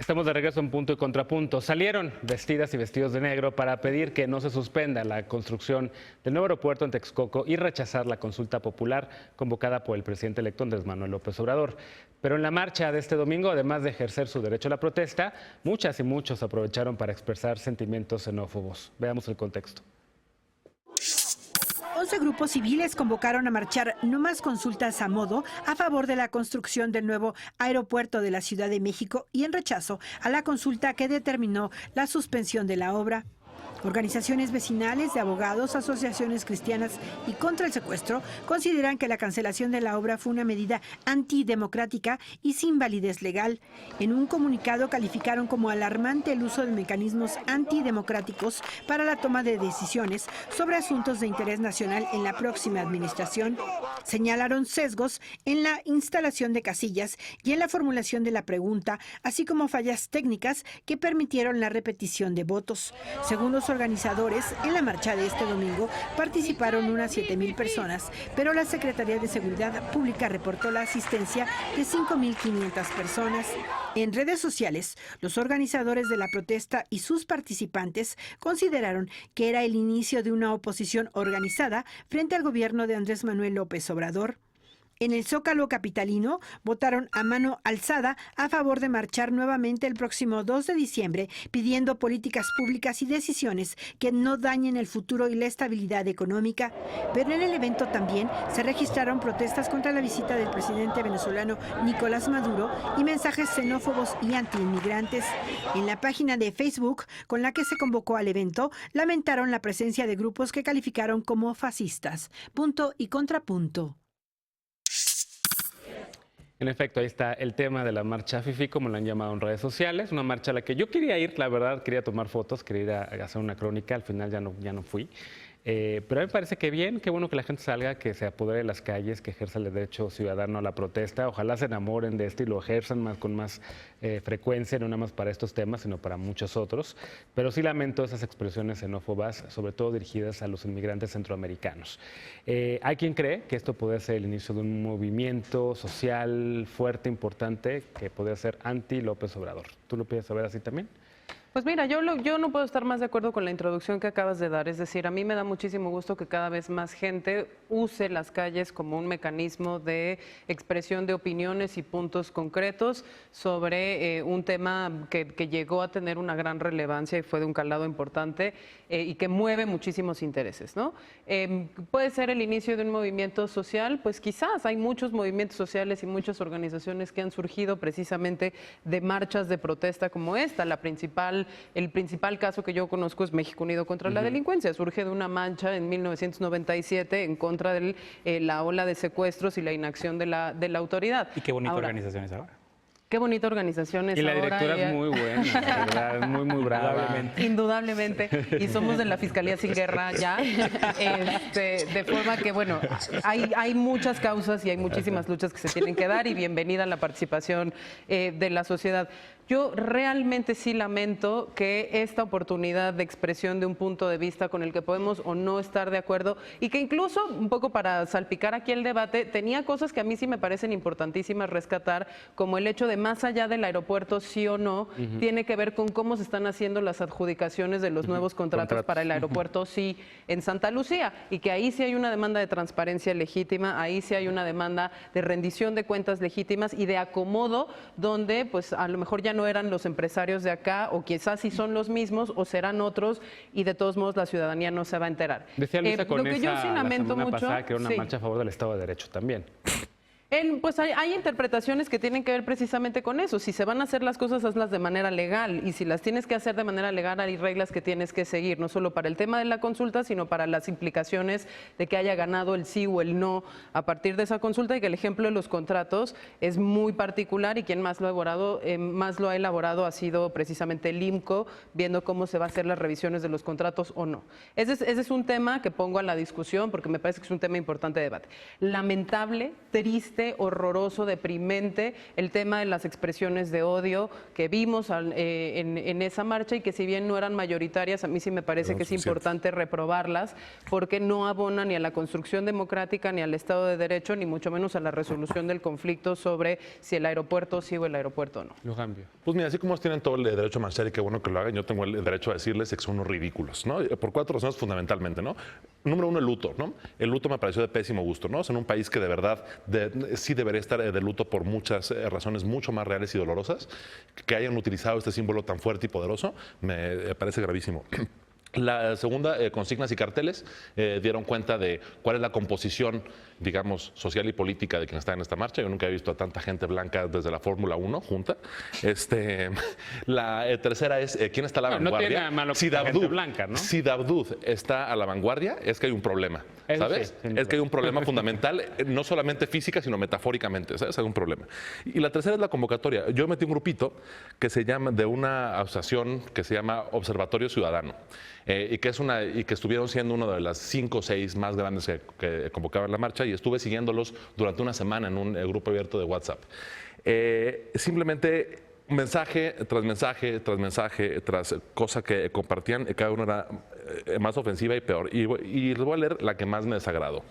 Estamos de regreso en Punto y Contrapunto. Salieron vestidas y vestidos de negro para pedir que no se suspenda la construcción del nuevo aeropuerto en Texcoco y rechazar la consulta popular convocada por el presidente electo Andrés Manuel López Obrador. Pero en la marcha de este domingo, además de ejercer su derecho a la protesta, muchas y muchos aprovecharon para expresar sentimientos xenófobos. Veamos el contexto. 11 grupos civiles convocaron a marchar no más consultas a modo a favor de la construcción del nuevo aeropuerto de la Ciudad de México y en rechazo a la consulta que determinó la suspensión de la obra. Organizaciones vecinales, de abogados, asociaciones cristianas y contra el secuestro consideran que la cancelación de la obra fue una medida antidemocrática y sin validez legal. En un comunicado calificaron como alarmante el uso de mecanismos antidemocráticos para la toma de decisiones sobre asuntos de interés nacional en la próxima administración. Señalaron sesgos en la instalación de casillas y en la formulación de la pregunta, así como fallas técnicas que permitieron la repetición de votos. Según los organizadores, en la marcha de este domingo participaron unas 7,000 personas, pero la Secretaría de Seguridad Pública reportó la asistencia de 5,500 personas. En redes sociales, los organizadores de la protesta y sus participantes consideraron que era el inicio de una oposición organizada frente al gobierno de Andrés Manuel López Obrador. En el Zócalo capitalino votaron a mano alzada a favor de marchar nuevamente el próximo 2 de diciembre, pidiendo políticas públicas y decisiones que no dañen el futuro y la estabilidad económica. Pero en el evento también se registraron protestas contra la visita del presidente venezolano Nicolás Maduro y mensajes xenófobos y antiinmigrantes. En la página de Facebook con la que se convocó al evento, lamentaron la presencia de grupos que calificaron como fascistas. Punto y contrapunto. En efecto, ahí está el tema de la marcha FIFI, como la han llamado en redes sociales, una marcha a la que yo quería ir, la verdad, quería tomar fotos, quería ir a hacer una crónica, al final ya no fui. Pero a mí me parece que bien, qué bueno que la gente salga, que se apodere de las calles, que ejerza el derecho ciudadano a la protesta. Ojalá se enamoren de esto y lo ejerzan con más frecuencia, no nada más para estos temas, sino para muchos otros. Pero sí lamento esas expresiones xenófobas, sobre todo dirigidas a los inmigrantes centroamericanos. Hay quien cree que esto puede ser el inicio de un movimiento social fuerte, importante, que puede ser anti-López Obrador. ¿Tú lo piensas saber así también? Pues mira, yo no puedo estar más de acuerdo con la introducción que acabas de dar. Es decir, a mí me da muchísimo gusto que cada vez más gente use las calles como un mecanismo de expresión de opiniones y puntos concretos sobre un tema que llegó a tener una gran relevancia y fue de un calado importante y que mueve muchísimos intereses, ¿no? ¿Puede ser el inicio de un movimiento social? Pues quizás hay muchos movimientos sociales y muchas organizaciones que han surgido precisamente de marchas de protesta como esta. El principal caso que yo conozco es México Unido contra la Delincuencia. Surge de una marcha en 1997 en contra de la ola de secuestros y la inacción de la autoridad. Y qué bonita organización es ahora. Qué bonita organización es ahora. Y la directora es muy buena, la verdad, muy brava. Indudablemente. Y somos de la Fiscalía Sin Guerra ya. De forma que, bueno, hay muchas causas y hay muchísimas luchas que se tienen que dar y bienvenida a la participación de la sociedad. Yo realmente sí lamento que esta oportunidad de expresión de un punto de vista con el que podemos o no estar de acuerdo y que incluso, un poco para salpicar aquí el debate, tenía cosas que a mí sí me parecen importantísimas rescatar, como el hecho de más allá del aeropuerto sí o no, tiene que ver con cómo se están haciendo las adjudicaciones de los nuevos contratos para el aeropuerto sí en Santa Lucía y que ahí sí hay una demanda de transparencia legítima, ahí sí hay una demanda de rendición de cuentas legítimas y de acomodo donde pues a lo mejor ya no eran los empresarios de acá o quizás sí son los mismos o serán otros y de todos modos la ciudadanía no se va a enterar. Decía Luisa con lo que yo sí lamento la semana mucho, pasada que era una marcha a favor del Estado de Derecho también. Pues hay interpretaciones que tienen que ver precisamente con eso. Si se van a hacer las cosas, hazlas de manera legal. Y si las tienes que hacer de manera legal, hay reglas que tienes que seguir, no solo para el tema de la consulta, sino para las implicaciones de que haya ganado el sí o el no a partir de esa consulta y que el ejemplo de los contratos es muy particular y quien más lo ha elaborado ha sido precisamente el IMCO, viendo cómo se va a hacer las revisiones de los contratos o no. Ese es un tema que pongo a la discusión porque me parece que es un tema importante de debate. Lamentable, triste, triste, horroroso, deprimente el tema de las expresiones de odio que vimos en esa marcha, y que si bien no eran mayoritarias, a mí sí me parece que es importante reprobarlas, porque no abonan ni a la construcción democrática, ni al Estado de Derecho, ni mucho menos a la resolución del conflicto sobre si el aeropuerto sí o el aeropuerto no. Lo cambio. Pues mira, así como tienen todo el derecho a marchar y qué bueno que lo hagan, yo tengo el derecho a decirles que son unos ridículos, ¿no? Por 4 razones fundamentalmente, ¿no? Número 1, el luto, ¿no? El luto me pareció de pésimo gusto, ¿no? O sea, en un país que de verdad sí debería estar de luto por muchas razones mucho más reales y dolorosas, que hayan utilizado este símbolo tan fuerte y poderoso, me parece gravísimo. La segunda, consignas y carteles dieron cuenta de cuál es la composición, digamos, social y política de quien está en esta marcha. Yo nunca he visto a tanta gente blanca desde la Fórmula 1 junta. La tercera es quién está a la vanguardia. No tiene nada malo que sea gente blanca, ¿no? Si Dabdud está a la vanguardia, es que hay un problema, ¿sabes? Sí, es que hay un problema fundamental, no solamente física, sino metafóricamente, ¿sabes? Hay un problema. Y la tercera es la convocatoria. Yo metí un grupito que se llama, de una asociación que se llama Observatorio Ciudadano. Y que estuvieron siendo una de las 5 o 6 más grandes que convocaban la marcha, y estuve siguiéndolos durante una semana en un grupo abierto de WhatsApp. Simplemente mensaje tras mensaje, tras mensaje, tras cosa que compartían, cada una era más ofensiva y peor. Y les voy a leer la que más me desagradó.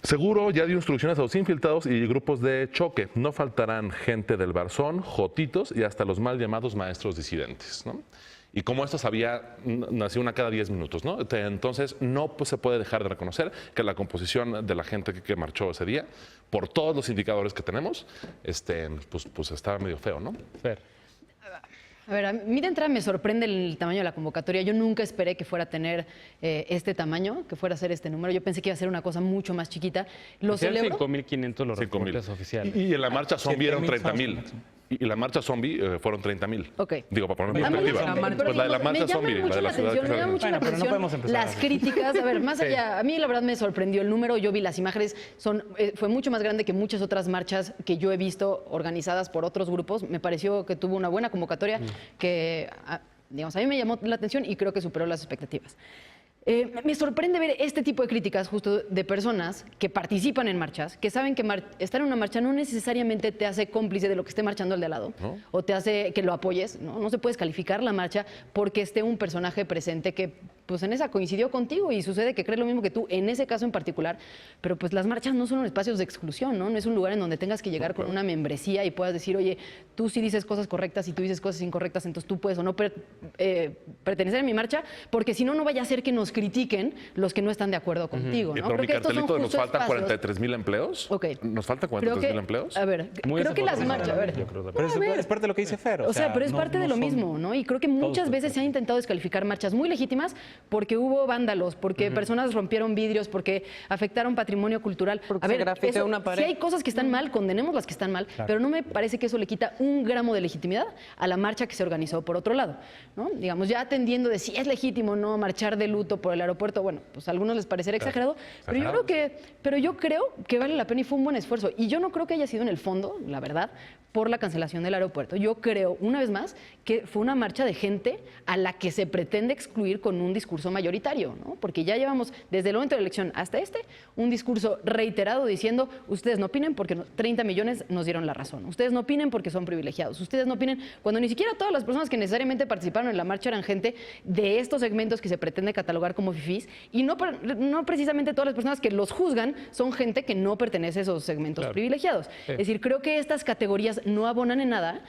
Seguro ya dio instrucciones a los infiltrados y grupos de choque. No faltarán gente del Barzón, jotitos y hasta los mal llamados maestros disidentes, ¿no? Y como esto nació una cada 10 minutos, ¿no? Entonces, no se puede dejar de reconocer que la composición de la gente que marchó ese día, por todos los indicadores que tenemos, pues estaba medio feo, ¿no? Fer. A ver, a mí de entrada me sorprende el tamaño de la convocatoria. Yo nunca esperé que fuera a tener este tamaño, que fuera a ser este número. Yo pensé que iba a ser una cosa mucho más chiquita. Lo celebro. 5.500 los reportes oficiales. Y en la marcha zombie eran 30.000. Y la marcha zombie fueron 30.000. Ok. Digo, para poner en perspectiva. Pues la de la marcha zombie, la de la ciudad. Me llama mucho la atención las críticas. A ver, más allá, a mí la verdad me sorprendió el número. Yo vi las imágenes, fue mucho más grande que muchas otras marchas que yo he visto organizadas por otros grupos. Me pareció que tuvo una buena convocatoria que, digamos, a mí me llamó la atención y creo que superó las expectativas. Me sorprende ver este tipo de críticas justo de personas que participan en marchas, que saben que estar en una marcha no necesariamente te hace cómplice de lo que esté marchando el de al lado, ¿no? O te hace que lo apoyes, ¿no? No se puede descalificar la marcha porque esté un personaje presente que pues en esa coincidió contigo y sucede que cree lo mismo que tú, en ese caso en particular, pero pues las marchas no son espacios de exclusión, ¿no? No es un lugar en donde tengas que llegar con una membresía y puedas decir, oye, tú sí dices cosas correctas y tú dices cosas incorrectas, entonces tú puedes o no pertenecer a mi marcha, porque si no, no vaya a ser que nos critiquen los que no están de acuerdo contigo, ¿no? Pero mi cartelito, ¿nos faltan espacios. 43,000 empleos? Ok. ¿Nos faltan 43,000 empleos? A ver, creo que las marchas, a ver, Pero es parte de lo que dice Fer. o sea, pero es parte de lo mismo, ¿no? Y creo que muchas veces se ha intentado descalificar marchas muy legítimas porque hubo vándalos, porque personas rompieron vidrios, porque afectaron patrimonio cultural. Porque a ver, se grafiteó una pared. Si hay cosas que están mal, condenemos las que están mal, pero no me parece que eso le quita un gramo de legitimidad a la marcha que se organizó por otro lado, ¿no? Digamos, ya atendiendo de si es legítimo no marchar de luto por el aeropuerto, bueno, pues a algunos les parecerá exagerado, pero yo creo que vale la pena y fue un buen esfuerzo. Y yo no creo que haya sido en el fondo, la verdad, por la cancelación del aeropuerto. Yo creo, una vez más, que fue una marcha de gente a la que se pretende excluir con un discurso mayoritario, ¿no? Porque ya llevamos, desde el momento de la elección hasta un discurso reiterado diciendo, ustedes no opinen porque 30 millones nos dieron la razón, ustedes no opinen porque son privilegiados, ustedes no opinen, cuando ni siquiera todas las personas que necesariamente participaron en la marcha eran gente de estos segmentos que se pretende catalogar como fifís, y no precisamente todas las personas que los juzgan son gente que no pertenece a esos segmentos privilegiados. Es decir, creo que estas categorías no abonan en nada,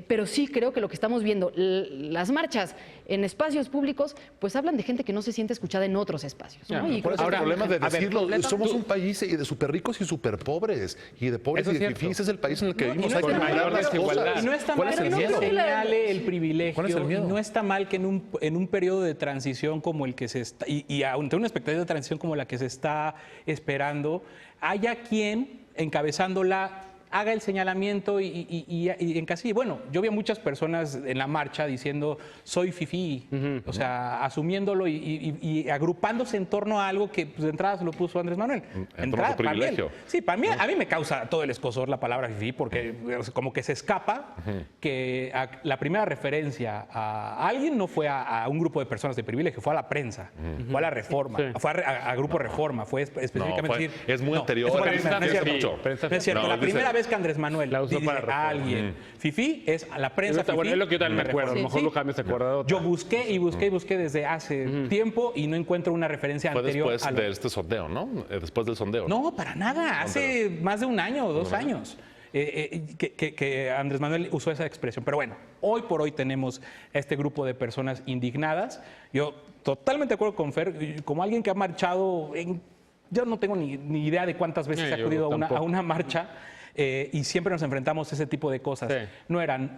pero sí creo que lo que estamos viendo, las marchas en espacios públicos, pues hablan de gente que no se siente escuchada en otros espacios, ¿no? Y por eso ahora, el problema de decirlo, somos tú- un país de súper ricos y súper pobres, y de pobres Eso y es de cierto. fifís es el país en el que vivimos. no Hay que está mal, mejorar las desigualdad. cosas. Y no está ¿Cuál mal es el que miedo? se señale el privilegio. ¿Cuál es el miedo? Y no está mal que en un periodo de transición como el que se está, y ante una expectativa de transición como la que se está esperando, haya quien encabezándola haga el señalamiento y encasille. Bueno, yo vi a muchas personas en la marcha diciendo soy fifí, o sea, asumiéndolo y agrupándose en torno a algo que pues, de entrada se lo puso Andrés Manuel. En torno a tu privilegio. Sí, para mí, a mí me causa todo el escozor la palabra fifí porque como que se escapa que la primera referencia a alguien no fue a un grupo de personas de privilegio, fue a la prensa, fue a la Reforma, fue a Grupo Reforma, fue específicamente decir... Es muy anterior. No, Prensa es cierto. fifí, No es cierto. No, La dice- primera vez que Andrés Manuel La usó dice para a Reforma. alguien fifí es a la prensa fifí. Bueno, es lo que yo también me acuerdo. A lo mejor Sí. Luján se acuerda de otra. Yo busqué y busqué desde hace tiempo y no encuentro una referencia Fue anterior después a lo... de este sondeo, ¿no? Después del sondeo. No, para nada. Hace más de un año o 2 años que Andrés Manuel usó esa expresión. Pero bueno, hoy por hoy tenemos a este grupo de personas indignadas. Yo totalmente de acuerdo con Fer, como alguien que ha marchado yo no tengo ni idea de cuántas veces he Yo acudido a tampoco. una marcha. Y siempre nos enfrentamos a ese tipo de cosas. Sí. No eran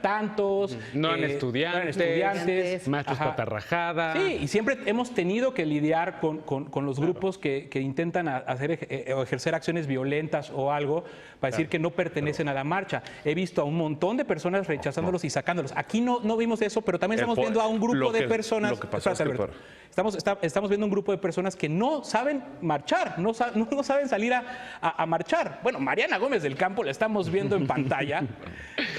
tantos. No eran estudiantes, maestros Ajá. patarrajada. Sí, y siempre hemos tenido que lidiar con los grupos que intentan hacer o ejercer acciones violentas o algo para decir que no pertenecen a la marcha. He visto a un montón de personas rechazándolos y sacándolos. Aquí no vimos eso, pero también estamos viendo a un grupo de personas. Lo que pasó es Espérate, que Alberto. Estamos viendo un grupo de personas que no saben marchar, no saben salir a marchar. Bueno, Mariana Gómez del Campo la estamos viendo en pantalla.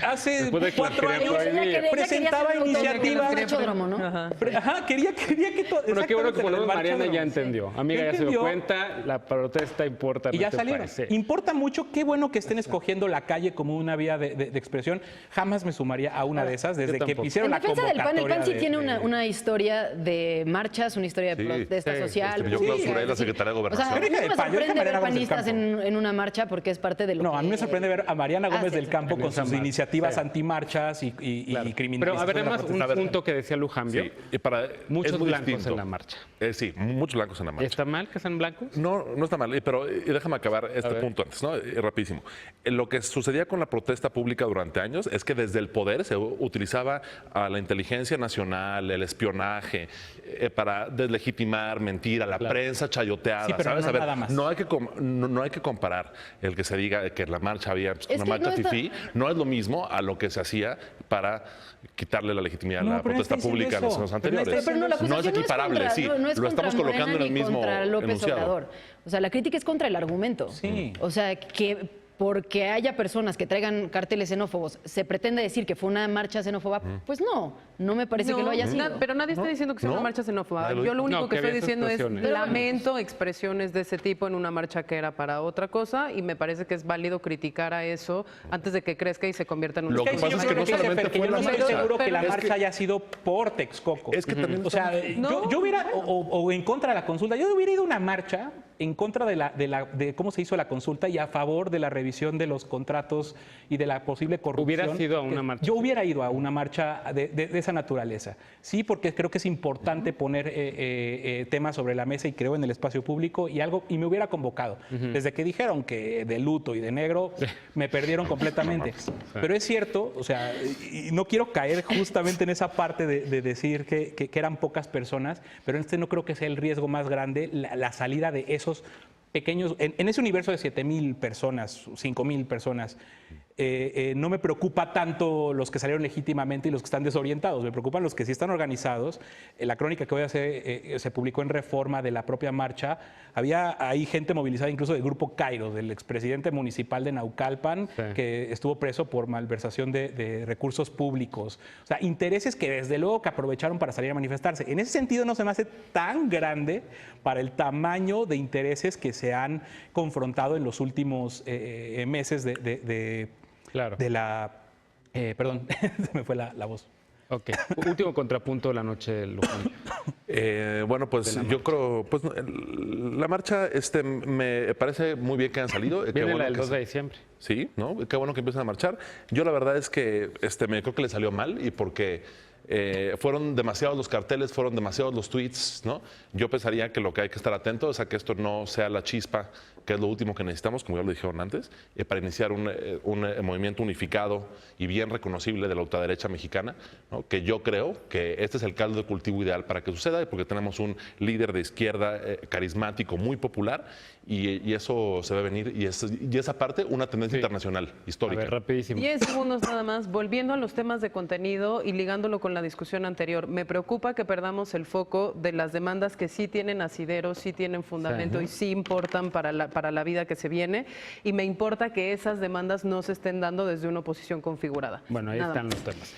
Hace Después de que 4 la quería años prohibir. presentaba iniciativas. Machódromo, ¿no? Ajá, quería que todo. Bueno, qué bueno que por lo menos Mariana ya entendió. entendió. Amiga, ya se dio cuenta, la protesta importa. Y ya en este salieron. país, sí. Importa mucho, qué bueno que estén escogiendo la calle como una vía de expresión. Jamás me sumaría a una de esas desde que tampoco. hicieron En la defensa del PAN, el PAN sí convocatoria tiene de- una historia de marchas, una historia de Sí, protesta sí. social. Yo pública, clausuré la es decir, Secretaría de O sea, Gobernación. a mí Yo dije no me de PAN, yo dije sorprende ver Mariana Gómez del panistas en una marcha porque es parte de lo que... No, a mí me sorprende ver a Mariana Gómez sí, del sí. Campo En con esa sus marcha, iniciativas sí. antimarchas y Claro. criminalización Pero a ver, de la además, un protesta. punto que decía Lujambio. Sí, y para, Muchos es muy blancos distinto. en la marcha. Sí, muchos blancos en la marcha. ¿Está mal que sean blancos? No, no está mal, pero déjame acabar este ver. punto antes, ¿no? Rapidísimo. Lo que sucedía con la protesta pública durante años es que desde el poder se utilizaba a la inteligencia nacional, el espionaje, para deslegitimar, mentir, a la prensa chayoteada, Sí, pero ¿sabes? no A ver, nada más. no hay que comparar el que se diga que en la marcha había pues, Es una que marcha no está- fifí, no es lo mismo a lo que se hacía para quitarle la legitimidad a No, la pero no protesta está pública en diciendo los años eso. Pero no está anteriores. Pero no, la No es acusación equiparable, contra, sí. no es Lo estamos contra colocando en el Morena ni mismo contra López enunciado. Obrador. O sea, la crítica es contra el argumento. Sí. O sea, que porque haya personas que traigan carteles xenófobos, se pretende decir que fue una marcha xenófoba, pues no me parece que lo haya sido. Pero nadie está diciendo que sea No. una marcha xenófoba. Nadie lo Yo lo único No, que que estoy había diciendo es expresiones. lamento expresiones de ese tipo en una marcha que era para otra cosa y me parece que es válido criticar a eso antes de que crezca y se convierta en un Lo que Sí, pasa yo es creo que no dice solamente Fer, que fue yo no la estoy marcha. seguro que Pero la es marcha haya sido por Texcoco. Es que también O sea, No, yo hubiera, o en contra de la consulta, yo hubiera ido a una marcha en contra de cómo se hizo la consulta y a favor de la revisión de los contratos y de la posible corrupción. ¿Hubieras ido a una marcha? Yo hubiera ido a una marcha de esa naturaleza. Sí, porque creo que es importante poner temas sobre la mesa y creo en el espacio público y me hubiera convocado. Desde que dijeron que de luto y de negro, me perdieron completamente. Pero es cierto, o sea, y no quiero caer justamente en esa parte de decir que eran pocas personas, pero no creo que sea el riesgo más grande, la salida de esos pequeños, en ese universo de 7,000 personas, 5,000 personas, no me preocupa tanto los que salieron legítimamente y los que están desorientados, me preocupan los que sí están organizados. La crónica que hoy se publicó en Reforma de la propia marcha, había ahí gente movilizada incluso del grupo Cairo, del expresidente municipal de Naucalpan, Sí. que estuvo preso por malversación de recursos públicos. O sea, intereses que desde luego que aprovecharon para salir a manifestarse. En ese sentido no se me hace tan grande para el tamaño de intereses que se han confrontado en los últimos meses Claro. de la... perdón, se me fue la voz. Ok. Último contrapunto de la noche, Luján. Bueno, pues yo creo, pues la marcha me parece muy bien que hayan salido. Qué Viene bueno la del que 2 de diciembre. Sí, ¿no? Qué bueno que empiezan a marchar. Yo la verdad es que me creo que le salió mal y porque fueron demasiados los carteles, fueron demasiados los tweets, ¿no? Yo pensaría que lo que hay que estar atento es a que esto no sea la chispa que es lo último que necesitamos, como ya lo dijeron antes, para iniciar un movimiento unificado y bien reconocible de la ultraderecha mexicana, ¿no? Que yo creo que este es el caldo de cultivo ideal para que suceda, porque tenemos un líder de izquierda carismático, muy popular, y eso se va a venir, y esa parte, una tendencia internacional, histórica. A ver, rapidísimo. 10 segundos nada más, volviendo a los temas de contenido y ligándolo con la discusión anterior, me preocupa que perdamos el foco de las demandas que sí tienen asidero, sí tienen fundamento y sí importan para la vida que se viene, y me importa que esas demandas no se estén dando desde una oposición configurada. Bueno, ahí Nada están más. los temas.